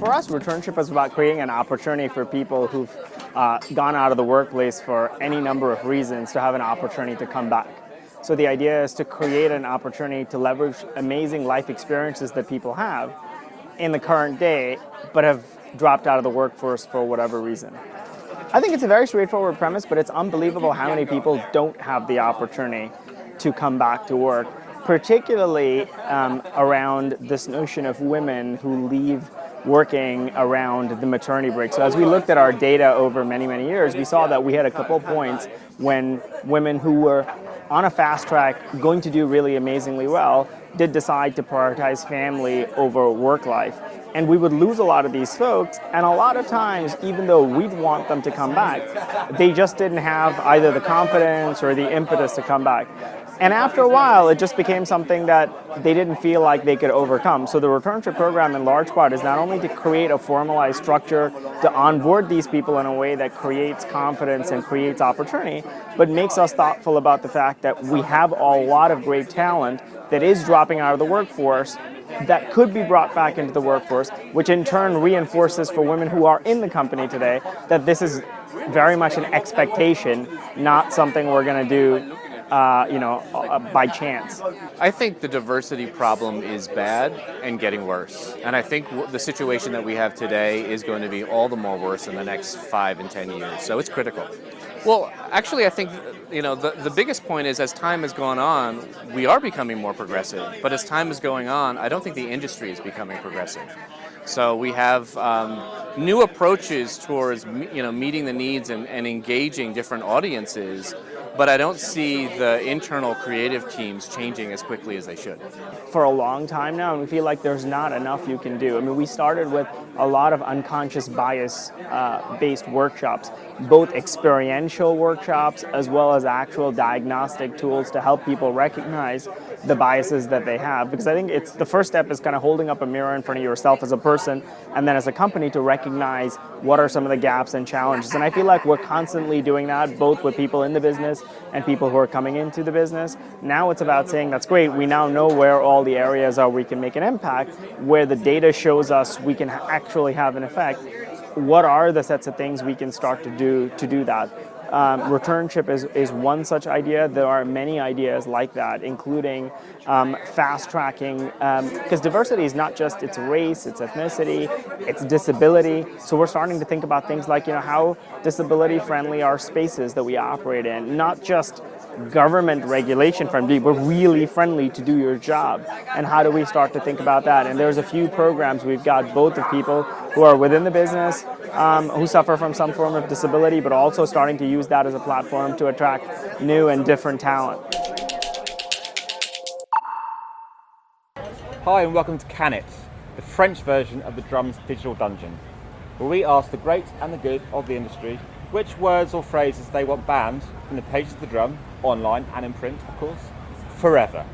for us, Returnship is about creating an opportunity for people who've gone out of the workplace for any number of reasons to have an opportunity to come back. So the idea is to create an opportunity to leverage amazing life experiences that people have in the current day, but have dropped out of the workforce for whatever reason. I think it's a very straightforward premise, but it's unbelievable how many people don't have the opportunity to come back to work, particularly around this notion of women who leave working around the maternity break. So as we looked at our data over many, many years, we saw that we had a couple points when women who were on a fast track, going to do really amazingly well, did decide to prioritize family over work life. And we would lose a lot of these folks, and a lot of times, even though we'd want them to come back, they just didn't have either the confidence or the impetus to come back. And after a while, it just became something that they didn't feel like they could overcome. So the Returnship program, in large part, is not only to create a formalized structure to onboard these people in a way that creates confidence and creates opportunity, but makes us thoughtful about the fact that we have a lot of great talent that is dropping out of the workforce that could be brought back into the workforce, which in turn reinforces for women who are in the company today that this is very much an expectation, not something we're going to do by chance. I think the diversity problem is bad and getting worse. And I think the situation that we have today is going to be all the more worse in the next 5 and 10 years. So it's critical. Well, actually, I think the biggest point is as time has gone on, we are becoming more progressive. But as time is going on, I don't think the industry is becoming progressive. So we have new approaches towards meeting the needs and engaging different audiences, but I don't see the internal creative teams changing as quickly as they should. For a long time now, and we feel like there's not enough you can do. I mean, we started with a lot of unconscious bias-based workshops, both experiential workshops as well as actual diagnostic tools to help people recognize the biases that they have. Because I think it's the first step is kind of holding up a mirror in front of yourself as a person and then as a company to recognize what are some of the gaps and challenges. And I feel like we're constantly doing that, both with people in the business and people who are coming into the business. Now it's about saying, that's great, we now know where all the areas are we can make an impact, where the data shows us we can actually have an effect. What are the sets of things we can start to do that? Returnship is one such idea. There are many ideas like that, including fast tracking, because diversity is not just its race, its ethnicity, its disability. So we're starting to think about things like, how disability friendly are spaces that we operate in, not just government regulation friendly, but really friendly to do your job. And how do we start to think about that? And there's a few programs we've got, both of people who are within the business, who suffer from some form of disability, but also starting to use that as a platform to attract new and different talent. Hi and welcome to Can It, the French version of the Drum's Digital Dungeon, where we ask the great and the good of the industry which words or phrases they want banned from the pages of the Drum, online and in print, of course, forever.